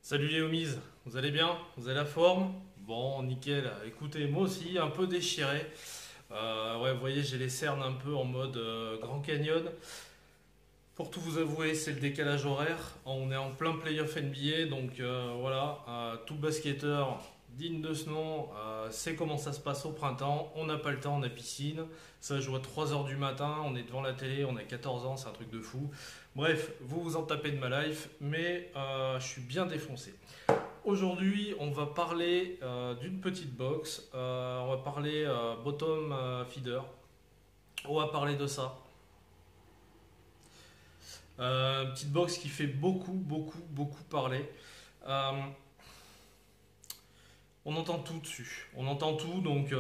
Salut les homies, vous allez bien? Vous avez la forme? Bon, nickel. Écoutez, moi aussi, un peu déchiré. Ouais, vous voyez, j'ai les cernes un peu en mode Grand Canyon. Pour tout vous avouer, c'est le décalage horaire. On est en plein playoff NBA, donc voilà, tout basketteur digne de ce nom sait comment ça se passe au printemps. On n'a pas le temps, on a piscine. Ça joue à 3 heures du matin, on est devant la télé, on a 14 ans, c'est un truc de fou. Bref, vous vous en tapez de ma life, mais je suis bien défoncé. Aujourd'hui, on va parler d'une petite box. On va parler bottom feeder. On va parler de ça. Petite box qui fait beaucoup parler. Euh, on entend tout dessus. On entend tout, donc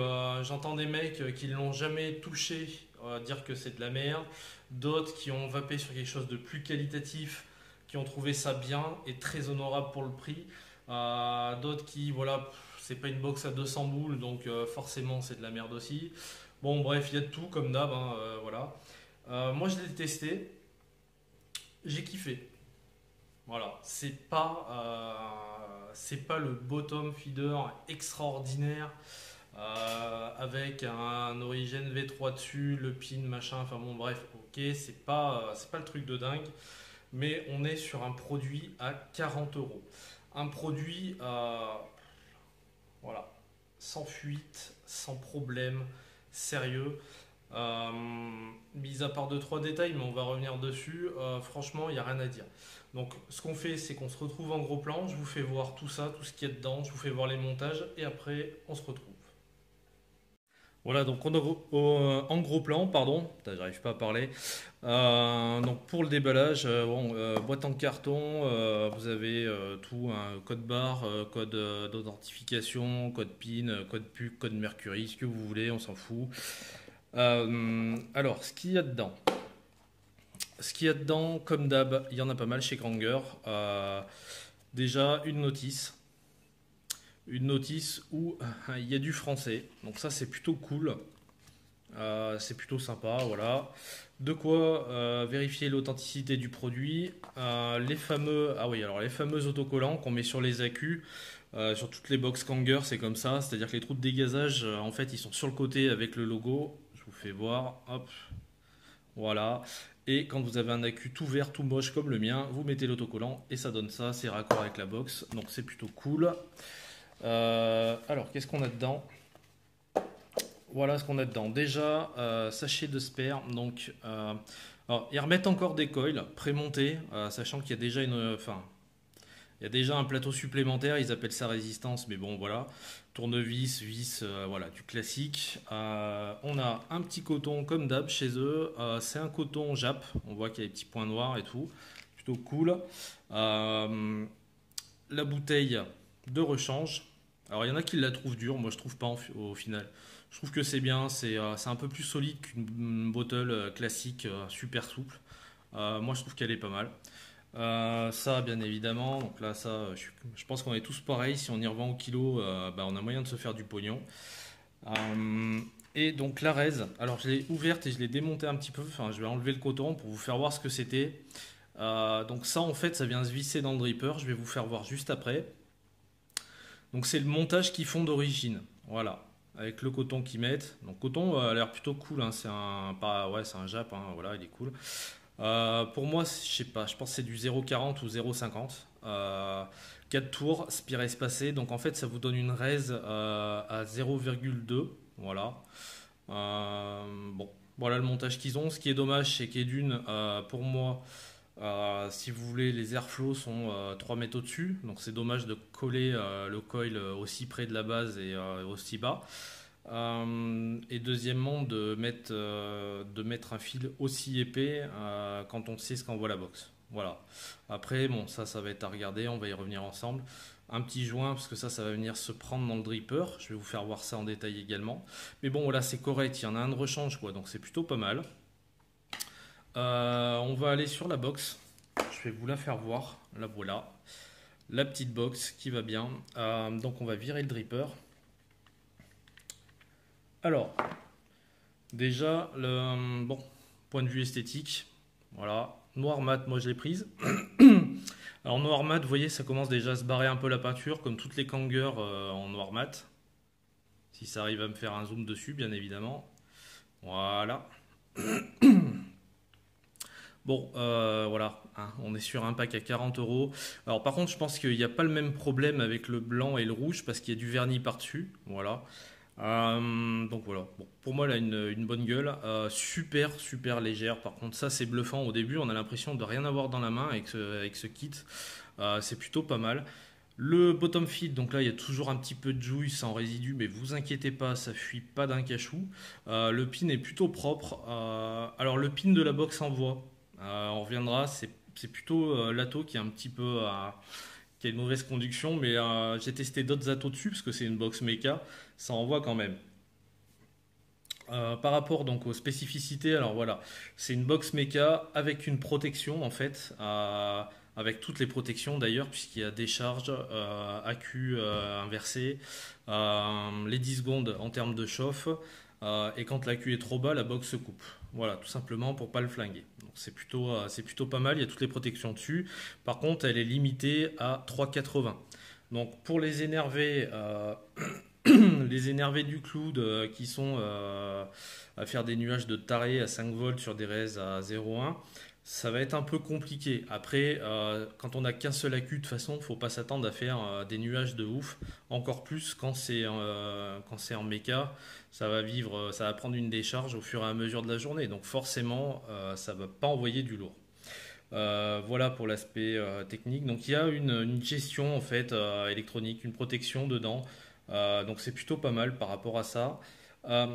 j'entends des mecs qui ne l'ont jamais touché dire que c'est de la merde. D'autres qui ont vapé sur quelque chose de plus qualitatif, qui ont trouvé ça bien et très honorable pour le prix. D'autres qui, voilà, c'est pas une box à 200 boules, donc forcément c'est de la merde aussi. Bon, bref, il y a de tout comme d'hab, hein, voilà. Moi je l'ai testé, j'ai kiffé. Voilà, c'est pas le bottom feeder extraordinaire avec un origine V3 dessus, le pin, machin, enfin bon, bref, ok, c'est pas le truc de dingue, mais on est sur un produit à 40 euros. Un produit, voilà, sans fuite, sans problème, sérieux. Euh, Mis à part 2-3 détails, mais on va revenir dessus, franchement, il n'y a rien à dire. Donc, ce qu'on fait, c'est qu'on se retrouve en gros plan. Je vous fais voir tout ça, tout ce qu'il y a dedans. Je vous fais voir les montages et après, on se retrouve. Voilà, donc on est en gros plan, pardon, putain, j'arrive pas à parler. Donc pour le déballage, bon, boîte en carton, vous avez tout, un code barre, code d'authentification, code PIN, code PUC, code Mercury, ce que vous voulez, on s'en fout. Alors, ce qu'il y a dedans. Ce qu'il y a dedans, comme d'hab, il y en a pas mal chez Granger. Déjà, une notice. Une notice où il y a du français. Donc ça, c'est plutôt cool. C'est plutôt sympa, voilà. De quoi vérifier l'authenticité du produit. Les fameux, ah oui, alors les fameux autocollants qu'on met sur les accus. Sur toutes les box Granger, c'est comme ça. C'est-à-dire que les trous de dégazage, en fait, ils sont sur le côté avec le logo. Je vous fais voir. Hop. Voilà. Et quand vous avez un accu tout vert, tout moche comme le mien, vous mettez l'autocollant et ça donne ça. C'est raccord avec la box. Donc c'est plutôt cool. Alors, qu'est-ce qu'on a dedans? Voilà ce qu'on a dedans. Déjà, sachet de spare. Donc, alors, ils remettent encore des coils prémontés, sachant qu'il y a déjà il y a déjà un plateau supplémentaire. Ils appellent ça résistance, mais bon, voilà. Tournevis, vis, voilà, du classique. On a un petit coton comme d'hab chez eux. C'est un coton Jap. On voit qu'il y a des petits points noirs et tout. Plutôt cool. La bouteille de rechange. Alors il y en a qui la trouvent dure, moi je trouve pas au final. Je trouve que c'est bien, c'est un peu plus solide qu'une bottle classique super souple. Moi je trouve qu'elle est pas mal. Ça bien évidemment, donc là ça je pense qu'on est tous pareils, si on y revend au kilo, bah, on a moyen de se faire du pognon. Et donc la raise, alors je l'ai ouverte et je l'ai démontée un petit peu, enfin je vais enlever le coton pour vous faire voir ce que c'était. Donc ça en fait ça vient se visser dans le dripper, je vais vous faire voir juste après. Donc c'est le montage qu'ils font d'origine, voilà, avec le coton qu'ils mettent. Donc coton a l'air plutôt cool, hein. C'est un Jap, hein, voilà, il est cool. Pour moi, je sais pas, je pense que c'est du 0,40 ou 0,50. 4 tours, spire espacé, donc en fait ça vous donne une raise à 0,2, voilà. Bon, voilà le montage qu'ils ont. Ce qui est dommage, c'est qu'Edune, pour moi, si vous voulez, les airflows sont 3 mètres au-dessus, donc c'est dommage de coller le coil aussi près de la base et aussi bas. Et deuxièmement, de mettre un fil aussi épais quand on sait ce qu'envoie la box. Voilà. Après, bon, ça va être à regarder, on va y revenir ensemble. Un petit joint, parce que ça va venir se prendre dans le dripper. Je vais vous faire voir ça en détail également. Mais bon, voilà, c'est correct, il y en a un de rechange, quoi, donc c'est plutôt pas mal. On va aller sur la box. Je vais vous la faire voir. La voilà. La petite box qui va bien. Donc on va virer le dripper. Alors, déjà, bon, point de vue esthétique, voilà. Noir mat, moi je l'ai prise. Alors noir mat, vous voyez, ça commence déjà à se barrer un peu la peinture, comme toutes les Kangers en noir mat. Si ça arrive à me faire un zoom dessus, bien évidemment. Voilà. Bon, voilà, hein, on est sur un pack à 40 euros. Alors par contre, je pense qu'il n'y a pas le même problème avec le blanc et le rouge parce qu'il y a du vernis par-dessus. Voilà. Donc voilà. Bon, pour moi, elle a une bonne gueule. Super, super légère. Par contre, ça, c'est bluffant. Au début, on a l'impression de rien avoir dans la main avec ce kit. C'est plutôt pas mal. Le bottom feed, donc là il y a toujours un petit peu de jouisse en résidu, mais vous inquiétez pas, ça fuit pas d'un cachou. Le pin est plutôt propre. Alors le pin de la box en bois, on reviendra, c'est plutôt l'Ato qui est un petit peu qui a une mauvaise conduction, mais j'ai testé d'autres Atos dessus parce que c'est une box méca, ça envoie quand même. Par rapport donc aux spécificités, alors voilà, c'est une box méca avec une protection en fait, avec toutes les protections d'ailleurs, puisqu'il y a décharge, accu inversé, les 10 secondes en termes de chauffe, et quand l'accu est trop bas, la box se coupe. Voilà, tout simplement pour pas le flinguer. Donc c'est plutôt pas mal, il y a toutes les protections dessus. Par contre, elle est limitée à 3,80. Donc pour les énervés, les énervés du cloud qui sont à faire des nuages de taré à 5 volts sur des raises à 0,1, ça va être un peu compliqué. Après, quand on n'a qu'un seul accu, de toute façon, il ne faut pas s'attendre à faire des nuages de ouf. Encore plus quand c'est en méca, ça va prendre une décharge au fur et à mesure de la journée. Donc forcément, ça ne va pas envoyer du lourd. Voilà pour l'aspect technique. Donc il y a une gestion en fait électronique, une protection dedans. Donc c'est plutôt pas mal par rapport à ça. Euh,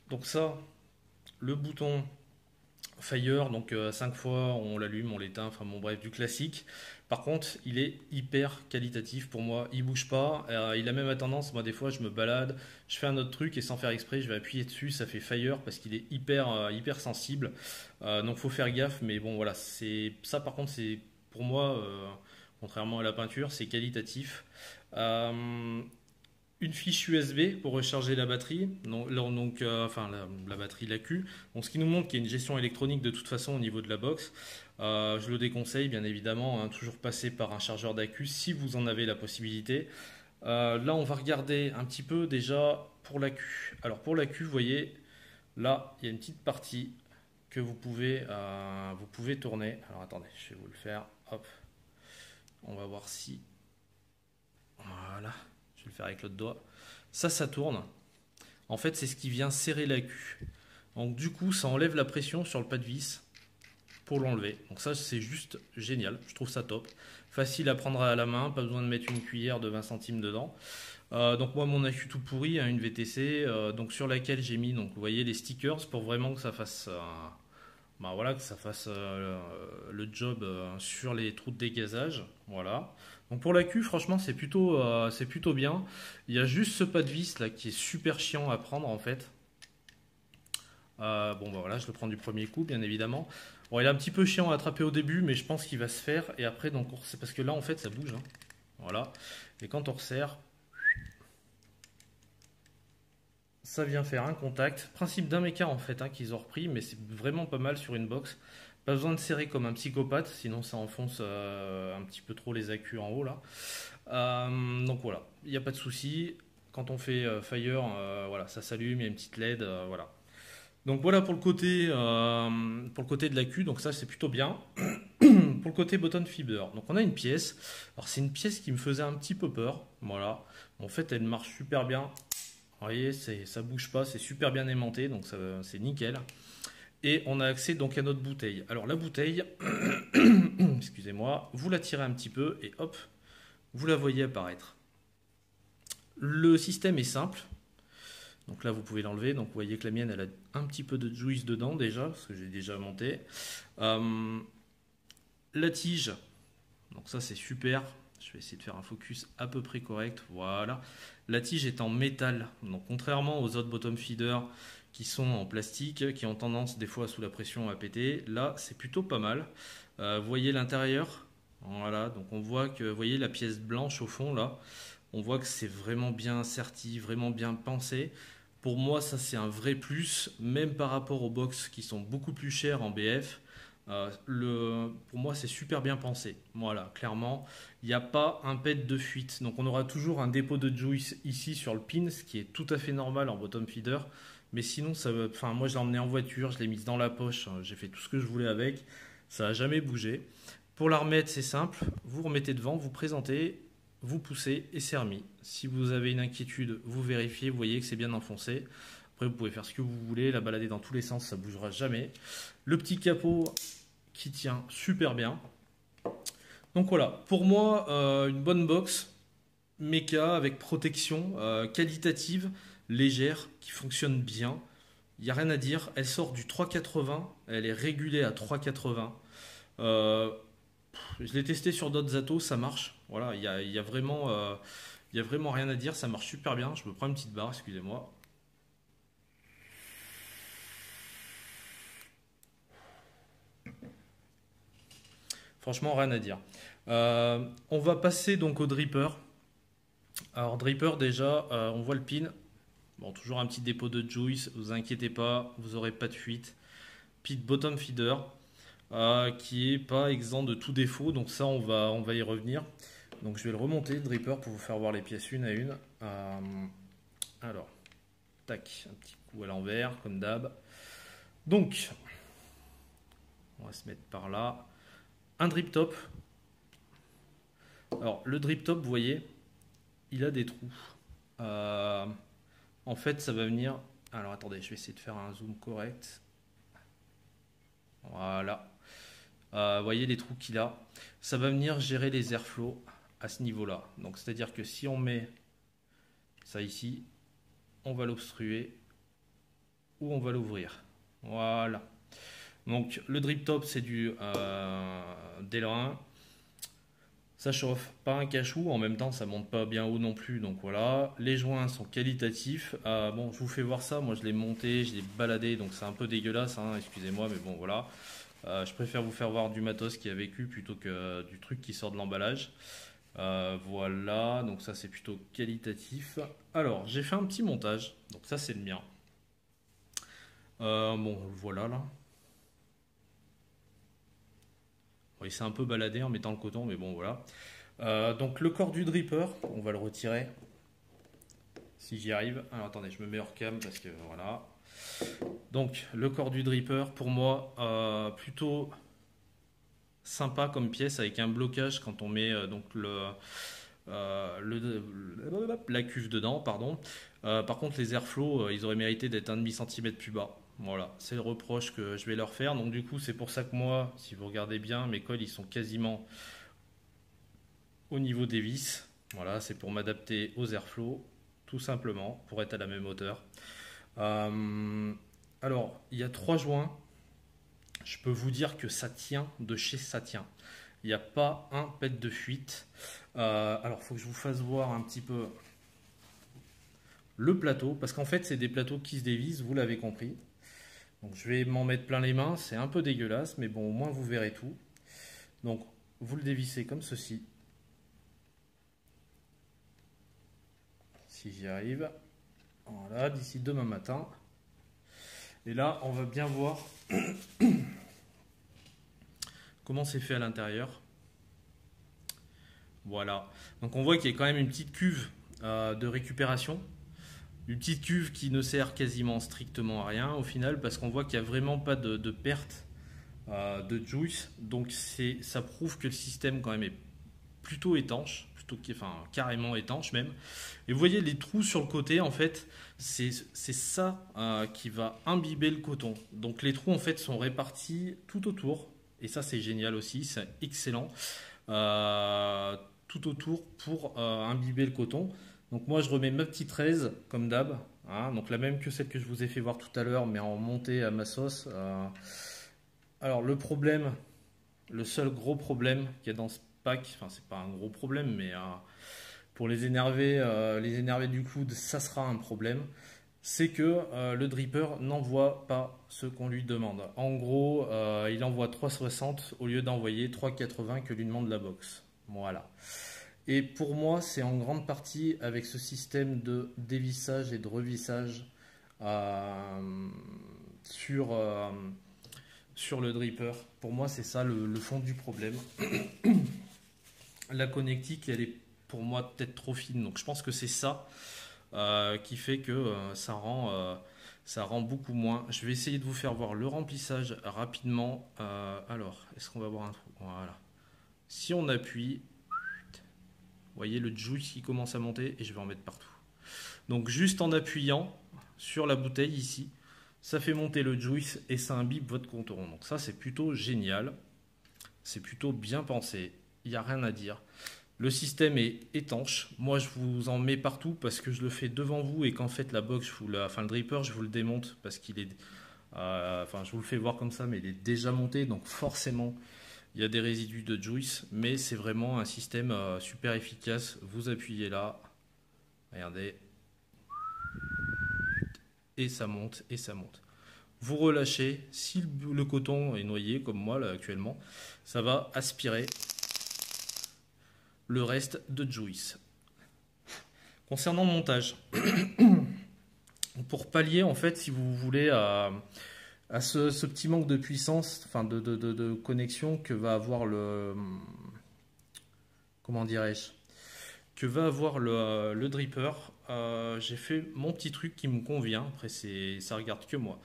donc ça, le bouton Fire, donc 5 fois on l'allume, on l'éteint, enfin bon bref, du classique. Par contre, il est hyper qualitatif pour moi, il bouge pas. Il a même la tendance, moi des fois je me balade, je fais un autre truc et sans faire exprès, je vais appuyer dessus, ça fait Fire parce qu'il est hyper sensible. Donc faut faire gaffe, mais bon voilà, c'est ça par contre c'est pour moi, contrairement à la peinture, c'est qualitatif. Euh, une fiche USB pour recharger la batterie, enfin la batterie, l'AQ. Donc, ce qui nous montre qu'il y a une gestion électronique de toute façon au niveau de la box. Je le déconseille bien évidemment, hein, toujours passer par un chargeur d'AQ si vous en avez la possibilité. Là, on va regarder un petit peu déjà pour l'AQ. Alors pour l'AQ, vous voyez, là, il y a une petite partie que vous pouvez tourner. Alors attendez, je vais vous le faire. Hop, on va voir si. Voilà. Je vais le faire avec l'autre doigt. Ça tourne. En fait, c'est ce qui vient serrer la queue. Donc, du coup, ça enlève la pression sur le pas de vis pour l'enlever. Donc, ça, c'est juste génial. Je trouve ça top. Facile à prendre à la main. Pas besoin de mettre une cuillère de 20 centimes dedans. Donc, moi, mon accu tout pourri, hein, une VTC, donc sur laquelle j'ai mis, donc, vous voyez, les stickers pour vraiment que ça fasse. Bah voilà, que ça fasse le job sur les trous de dégazage. Voilà. Donc pour la queue, franchement, c'est plutôt bien. Il y a juste ce pas de vis là qui est super chiant à prendre en fait. Bon bah voilà, je le prends du premier coup, bien évidemment. Bon, il est un petit peu chiant à attraper au début, mais je pense qu'il va se faire. Et après, donc, c'est parce que là, en fait, ça bouge, hein. Voilà. Et quand on resserre, ça vient faire un contact. Principe d'un méca en fait, hein, qu'ils ont repris, mais c'est vraiment pas mal sur une box. Pas besoin de serrer comme un psychopathe, sinon ça enfonce un petit peu trop les accus en haut là. Donc voilà, il n'y a pas de souci. Quand on fait Fire, voilà, ça s'allume, il y a une petite LED, voilà. Donc voilà pour le côté de l'accu, donc ça c'est plutôt bien. Pour le côté button fiber, donc on a une pièce. Alors c'est une pièce qui me faisait un petit peu peur, voilà. En fait, elle marche super bien. Vous voyez, ça bouge pas, c'est super bien aimanté, donc c'est nickel. Et on a accès donc à notre bouteille. Alors la bouteille, excusez-moi, vous la tirez un petit peu et hop, vous la voyez apparaître. Le système est simple. Donc là, vous pouvez l'enlever. Donc vous voyez que la mienne, elle a un petit peu de juice dedans déjà, parce que j'ai déjà monté. La tige, donc ça c'est super. Je vais essayer de faire un focus à peu près correct. Voilà. La tige est en métal. Donc contrairement aux autres bottom feeders qui sont en plastique, qui ont tendance des fois sous la pression à péter. Là, c'est plutôt pas mal. Vous voyez l'intérieur, voilà, donc on voit que, vous voyez la pièce blanche au fond là, on voit que c'est vraiment bien serti, vraiment bien pensé. Pour moi, ça c'est un vrai plus, même par rapport aux box qui sont beaucoup plus chers en BF. Pour moi, c'est super bien pensé. Voilà, clairement, il n'y a pas un pet de fuite. Donc, on aura toujours un dépôt de juice ici sur le pin, ce qui est tout à fait normal en bottom feeder. Mais sinon, enfin, moi, je l'ai emmené en voiture, je l'ai mise dans la poche, j'ai fait tout ce que je voulais avec. Ça n'a jamais bougé. Pour la remettre, c'est simple. Vous remettez devant, vous présentez, vous poussez et c'est remis. Si vous avez une inquiétude, vous vérifiez, vous voyez que c'est bien enfoncé. Après, vous pouvez faire ce que vous voulez, la balader dans tous les sens, ça ne bougera jamais. Le petit capot qui tient super bien. Donc voilà, pour moi, une bonne box, méca avec protection qualitative, légère, qui fonctionne bien. Il n'y a rien à dire. Elle sort du 3,80, elle est régulée à 3,80. Je l'ai testé sur d'autres Atos, ça marche. Voilà, il y a vraiment rien à dire, ça marche super bien. Je me prends une petite barre, excusez-moi. Franchement, rien à dire. On va passer donc au dripper. Alors, dripper, déjà, on voit le pin. Bon, toujours un petit dépôt de juice, vous inquiétez pas, vous n'aurez pas de fuite. Pit bottom feeder, qui est pas exempt de tout défaut, donc ça, on va y revenir. Donc, je vais le remonter, le dripper, pour vous faire voir les pièces une à une. Alors, tac, un petit coup à l'envers, comme d'hab. Donc, on va se mettre par là. Un drip top. Alors, le drip top, vous voyez, il a des trous. En fait, ça va venir... Alors, attendez, je vais essayer de faire un zoom correct. Voilà. Vous voyez les trous qu'il a. Ça va venir gérer les airflows à ce niveau-là. Donc, c'est-à-dire que si on met ça ici, on va l'obstruer ou on va l'ouvrir. Voilà. Donc, le drip top, c'est du Delrin. Ça chauffe, pas un cachou, en même temps ça monte pas bien haut non plus, donc voilà. Les joints sont qualitatifs. Bon, je vous fais voir ça, moi je l'ai monté, je l'ai baladé, donc c'est un peu dégueulasse, hein, excusez-moi, mais bon voilà. Je préfère vous faire voir du matos qui a vécu plutôt que du truc qui sort de l'emballage. Voilà, donc ça c'est plutôt qualitatif. Alors, j'ai fait un petit montage, donc ça c'est le mien. Bon, voilà là. Il s'est un peu baladé en mettant le coton, mais bon voilà. Donc le corps du dripper, on va le retirer. Si j'y arrive. Alors attendez, je me mets hors cam parce que voilà. Donc le corps du dripper, pour moi, plutôt sympa comme pièce avec un blocage quand on met donc la cuve dedans, pardon. Par contre, les airflows, ils auraient mérité d'être un demi-centimètre plus bas. Voilà, c'est le reproche que je vais leur faire. Donc du coup, c'est pour ça que moi, si vous regardez bien, mes cols, ils sont quasiment au niveau des vis. Voilà, c'est pour m'adapter aux airflows, tout simplement, pour être à la même hauteur. Alors, il y a 3 joints. Je peux vous dire que ça tient de chez ça tient. Il n'y a pas un pet de fuite. Alors, il faut que je vous fasse voir un petit peu le plateau, parce qu'en fait, c'est des plateaux qui se dévissent, vous l'avez compris. Donc, je vais m'en mettre plein les mains, c'est un peu dégueulasse, mais bon, au moins vous verrez tout. Donc, vous le dévissez comme ceci. Si j'y arrive. Voilà, d'ici demain matin. Et là, on va bien voir comment c'est fait à l'intérieur. Voilà. Donc, on voit qu'il y a quand même une petite cuve de récupération. Une petite cuve qui ne sert quasiment strictement à rien au final, parce qu'on voit qu'il n'y a vraiment pas de perte de juice. Donc ça prouve que le système quand même est plutôt étanche, enfin carrément étanche même. Et vous voyez les trous sur le côté, en fait, c'est ça qui va imbiber le coton. Donc les trous en fait sont répartis tout autour, et ça c'est génial aussi, c'est excellent. Tout autour pour imbiber le coton. Donc moi je remets ma petite raise comme d'hab, hein, donc la même que celle que je vous ai fait voir tout à l'heure, mais en montée à ma sauce. Alors le problème, le seul gros problème qu'il y a dans ce pack, enfin c'est pas un gros problème, mais pour les énervés du coude, ça sera un problème. c'est que le dripper n'envoie pas ce qu'on lui demande. En gros, il envoie 3,60 au lieu d'envoyer 3,80 que lui demande la box. Voilà. Et pour moi, c'est en grande partie avec ce système de dévissage et de revissage sur, sur le dripper. Pour moi, c'est ça le fond du problème. La connectique, elle est pour moi peut-être trop fine. Donc je pense que c'est ça qui fait que ça rend beaucoup moins. Je vais essayer de vous faire voir le remplissage rapidement. Alors, est-ce qu'on va voir un trou? Voilà. Si on appuie, vous voyez le juice qui commence à monter et je vais en mettre partout. Donc juste en appuyant sur la bouteille ici, ça fait monter le juice et ça imbibe votre contour. Donc ça c'est plutôt génial. C'est plutôt bien pensé. Il n'y a rien à dire. Le système est étanche. Moi, je vous en mets partout parce que je le fais devant vous et qu'en fait, la box, le dripper, je vous le démonte parce qu'il est. Je vous le fais voir comme ça, mais il est déjà monté. Donc, forcément, il y a des résidus de juice. Mais c'est vraiment un système super efficace. Vous appuyez là. Regardez. Et ça monte, et ça monte. Vous relâchez. Si le coton est noyé, comme moi, là, actuellement, ça va aspirer le reste de juice. Concernant le montage, pour pallier en fait, si vous voulez, à ce petit manque de puissance, enfin de connexion que va avoir le, comment dirais-je, que va avoir le dripper, j'ai fait mon petit truc qui me convient. Après, ça regarde que moi.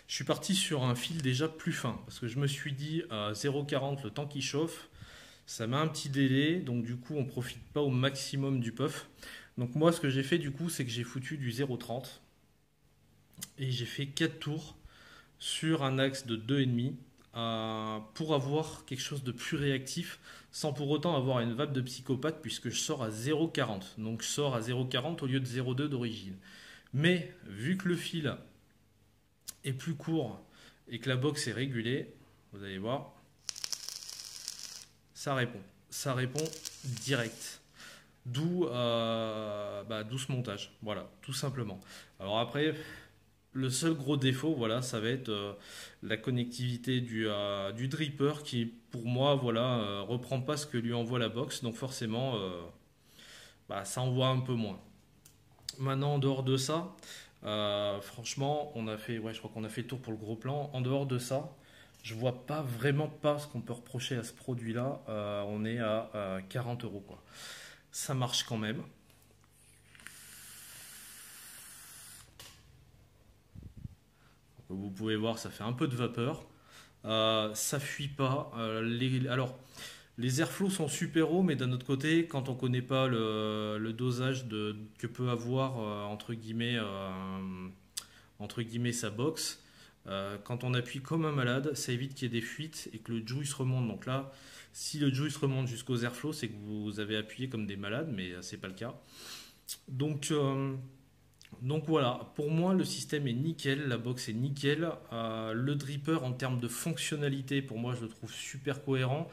Je suis parti sur un fil déjà plus fin parce que je me suis dit 0,40 le temps qui chauffe. Ça met un petit délai, donc du coup on profite pas au maximum du puff. Donc moi ce que j'ai fait du coup c'est que j'ai foutu du 0,30 et j'ai fait 4 tours sur un axe de 2,5 pour avoir quelque chose de plus réactif sans pour autant avoir une vape de psychopathe puisque je sors à 0,40. Donc je sors à 0,40 au lieu de 0,2 d'origine. Mais vu que le fil est plus court et que la box est régulée, vous allez voir, ça répond direct. D'où ce montage, voilà, tout simplement. Alors après, le seul gros défaut, voilà, ça va être la connectivité du dripper qui, pour moi, voilà, reprend pas ce que lui envoie la box, donc forcément, ça envoie un peu moins. Maintenant, en dehors de ça, franchement, on a fait, ouais, je crois qu'on a fait le tour pour le gros plan. En dehors de ça, je vois pas vraiment pas ce qu'on peut reprocher à ce produit-là. On est à 40 euros, quoi. Ça marche quand même. Vous pouvez voir, ça fait un peu de vapeur. Ça fuit pas. Alors, les airflows sont super hauts, mais d'un autre côté, quand on connaît pas le dosage que peut avoir entre guillemets sa box. Quand on appuie comme un malade, ça évite qu'il y ait des fuites et que le juice remonte. Donc là, si le juice remonte jusqu'aux airflows, c'est que vous avez appuyé comme des malades, mais c'est pas le cas. Donc voilà, pour moi le système est nickel, la box est nickel. Le dripper en termes de fonctionnalité, pour moi je le trouve super cohérent.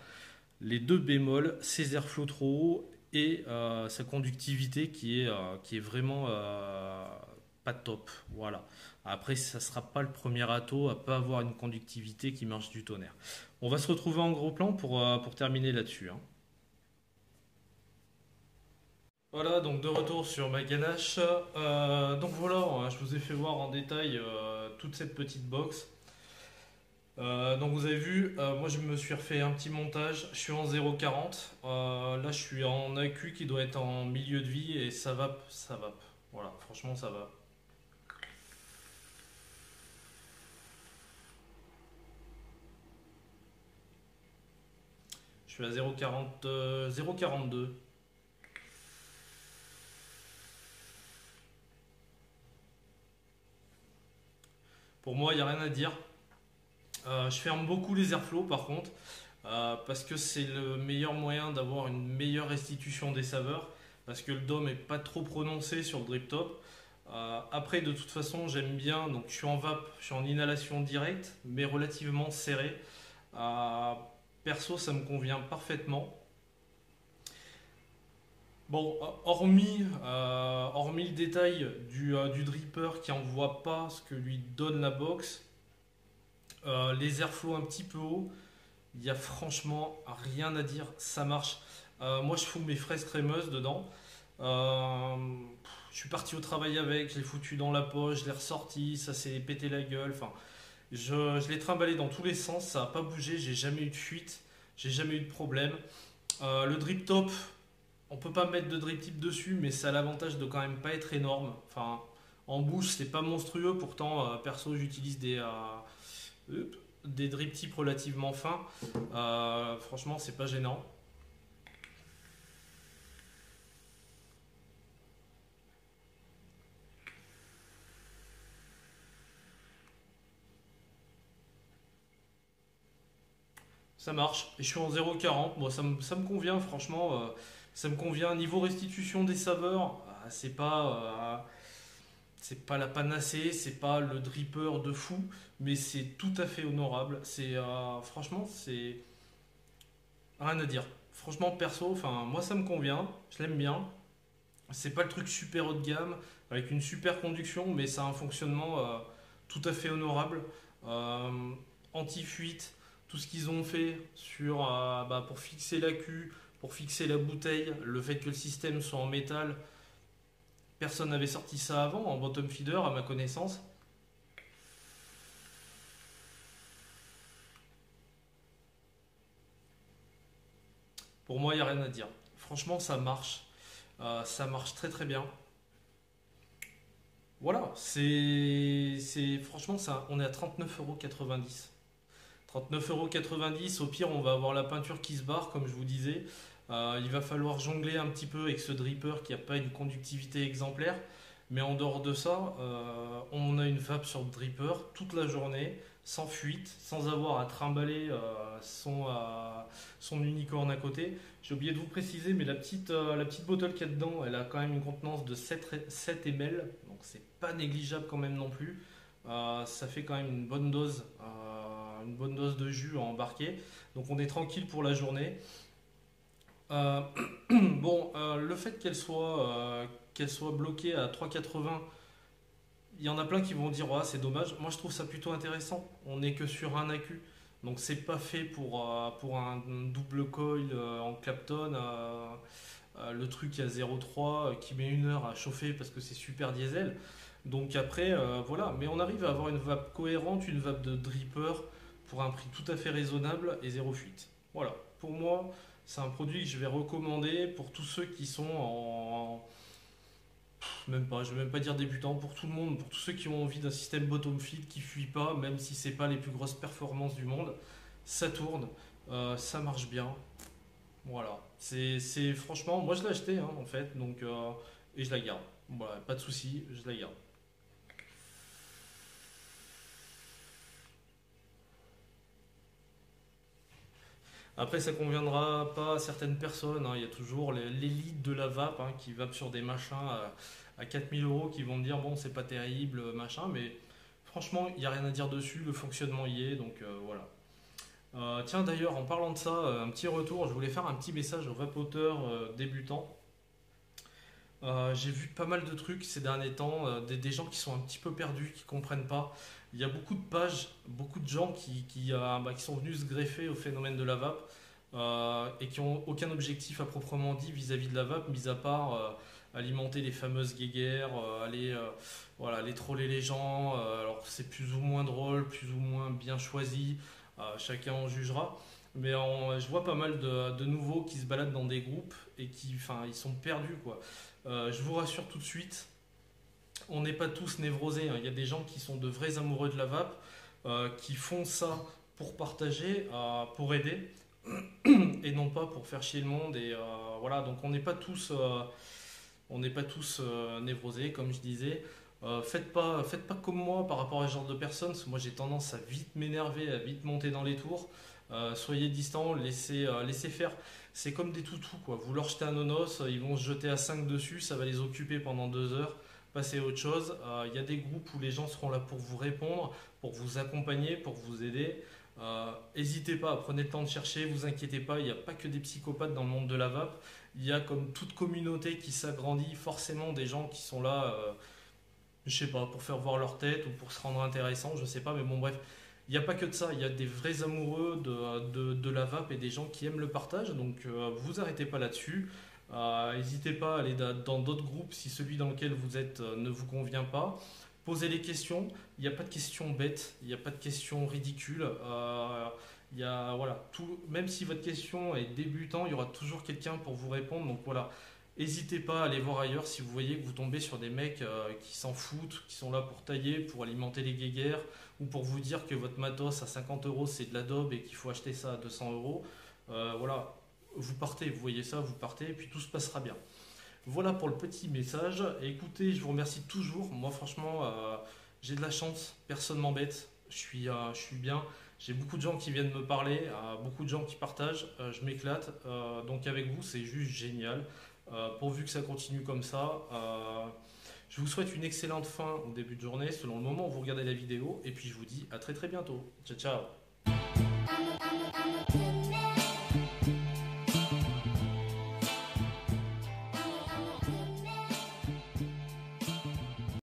Les deux bémols, ses airflows trop hauts et sa conductivité qui est vraiment pas top. Voilà. Après, ça ne sera pas le premier ato à pas avoir une conductivité qui marche du tonnerre. On va se retrouver en gros plan pour terminer là-dessus, hein. Voilà, donc de retour sur ma ganache. Donc voilà, je vous ai fait voir en détail toute cette petite box. Donc vous avez vu, moi je me suis refait un petit montage. Je suis en 0,40. Là, je suis en AQ qui doit être en milieu de vie et ça va, ça va. Voilà, franchement, ça va. Je suis à 0,40, 0,42. Pour moi, il n'y a rien à dire. Je ferme beaucoup les airflows par contre, parce que c'est le meilleur moyen d'avoir une meilleure restitution des saveurs, parce que le dôme est pas trop prononcé sur le drip top. Après, de toute façon, j'aime bien, donc je suis en vape, je suis en inhalation directe, mais relativement serré. Perso, ça me convient parfaitement. Bon, hormis le détail du dripper qui envoie pas ce que lui donne la box, les airflows un petit peu haut, il y a franchement rien à dire, ça marche. Moi, je fous mes fraises crémeuses dedans. Euh, je suis parti au travail avec, je l'ai foutu dans la poche, je l'ai ressorti, ça s'est pété la gueule. Enfin, je l'ai trimballé dans tous les sens, ça n'a pas bougé, j'ai jamais eu de fuite, j'ai jamais eu de problème. Le drip top, on peut pas mettre de drip tip dessus, mais ça a l'avantage de quand même pas être énorme. Enfin, en bouche, c'est pas monstrueux, pourtant, perso, j'utilise des drip tips relativement fins. Franchement, c'est pas gênant. Ça marche. Et je suis en 0,40. Bon, ça me convient, franchement. Ça me convient. Niveau restitution des saveurs, c'est pas la panacée, c'est pas le dripper de fou, mais c'est tout à fait honorable. Franchement, c'est rien à dire. Franchement, perso, enfin, moi ça me convient. Je l'aime bien. C'est pas le truc super haut de gamme avec une super conduction, mais ça a un fonctionnement tout à fait honorable. Euh, Anti-fuite, tout ce qu'ils ont fait pour fixer la queue, pour fixer la bouteille, le fait que le système soit en métal, personne n'avait sorti ça avant en bottom feeder à ma connaissance. Pour moi, il n'y a rien à dire. Franchement, ça marche. Ça marche très très bien. Voilà, franchement, ça, on est à 39,90 €. 39,90 €, au pire, on va avoir la peinture qui se barre, comme je vous disais. Il va falloir jongler un petit peu avec ce dripper qui n'a pas une conductivité exemplaire. Mais en dehors de ça, on a une vape sur le dripper toute la journée, sans fuite, sans avoir à trimballer son unicorn à côté. J'ai oublié de vous préciser, mais la petite bottle qu'il y a dedans, elle a quand même une contenance de 7 ml, donc c'est pas négligeable quand même non plus. Ça fait quand même une bonne dose de jus à embarquer. Donc on est tranquille pour la journée. Euh, bon, le fait qu'elle soit bloquée à 3,80, il y en a plein qui vont dire ouais, c'est dommage. Moi je trouve ça plutôt intéressant. On n'est que sur un accu. Donc c'est pas fait pour un double coil en Clapton. Le truc à 0,3 qui met 1 heure à chauffer parce que c'est super diesel. Donc après, voilà. Mais on arrive à avoir une vape cohérente, une vape de dripper pour un prix tout à fait raisonnable et zéro fuite. Voilà. Pour moi, c'est un produit que je vais recommander pour tous ceux qui sont même pas, je vais même pas dire débutants, pour tout le monde, pour tous ceux qui ont envie d'un système bottom feed qui fuit pas, même si c'est pas les plus grosses performances du monde. Ça tourne, ça marche bien. Voilà. Franchement, moi je l'ai acheté hein, en fait, donc et je la garde. Voilà, pas de souci, je la garde. Après, ça conviendra pas à certaines personnes, hein. Il y a toujours l'élite de la vape hein, qui vape sur des machins à 4 000 € qui vont me dire bon, c'est pas terrible, machin, mais franchement, il n'y a rien à dire dessus, le fonctionnement y est, donc voilà. Tiens, d'ailleurs, en parlant de ça, un petit retour, je voulais faire un petit message aux vapoteurs débutants. J'ai vu pas mal de trucs ces derniers temps, des gens qui sont un petit peu perdus, qui comprennent pas. Il y a beaucoup de pages, beaucoup de gens qui sont venus se greffer au phénomène de la vape et qui ont aucun objectif à proprement dit vis-à-vis de la vape, mis à part alimenter les fameuses guéguerres, voilà, aller troller les gens. Alors c'est plus ou moins drôle, plus ou moins bien choisi, chacun en jugera. Mais je vois pas mal de nouveaux qui se baladent dans des groupes et enfin, ils sont perdus quoi. Je vous rassure tout de suite, on n'est pas tous névrosés, hein. Il y a des gens qui sont de vrais amoureux de la vape, qui font ça pour partager, pour aider, et non pas pour faire chier le monde. Et voilà, donc on n'est pas tous névrosés, comme je disais. Faites pas comme moi par rapport à ce genre de personnes, parce que moi j'ai tendance à vite m'énerver, à vite monter dans les tours. Soyez distants, laissez faire. C'est comme des toutous, quoi. Vous leur jetez un nonos, ils vont se jeter à 5 dessus, ça va les occuper pendant 2 heures. Passez à autre chose. Il y a des groupes où les gens seront là pour vous répondre, pour vous accompagner, pour vous aider. N'hésitez pas, prenez le temps de chercher, vous inquiétez pas, il n'y a pas que des psychopathes dans le monde de la vape. Il y a comme toute communauté qui s'agrandit, forcément des gens qui sont là, je sais pas, pour faire voir leur tête ou pour se rendre intéressant, je sais pas, mais bon bref. Il n'y a pas que de ça, il y a des vrais amoureux de la vape et des gens qui aiment le partage, donc vous arrêtez pas là-dessus. N'hésitez pas à aller dans d'autres groupes si celui dans lequel vous êtes ne vous convient pas. Posez les questions, il n'y a pas de questions bêtes, il n'y a pas de questions ridicules. Voilà, même si votre question est débutant, il y aura toujours quelqu'un pour vous répondre. Donc voilà, n'hésitez pas à aller voir ailleurs si vous voyez que vous tombez sur des mecs qui s'en foutent, qui sont là pour tailler, pour alimenter les guéguerres, ou pour vous dire que votre matos à 50 euros c'est de la daube et qu'il faut acheter ça à 200 euros. Voilà, vous partez, vous voyez ça, vous partez, et puis tout se passera bien. Voilà pour le petit message. Et écoutez, je vous remercie toujours. Moi, franchement, j'ai de la chance. Personne m'embête. Je suis bien. J'ai beaucoup de gens qui viennent me parler, beaucoup de gens qui partagent. Je m'éclate. Donc avec vous, c'est juste génial. Pourvu que ça continue comme ça. Je vous souhaite une excellente fin au début de journée, selon le moment où vous regardez la vidéo. Et puis je vous dis à très très bientôt. Ciao, ciao.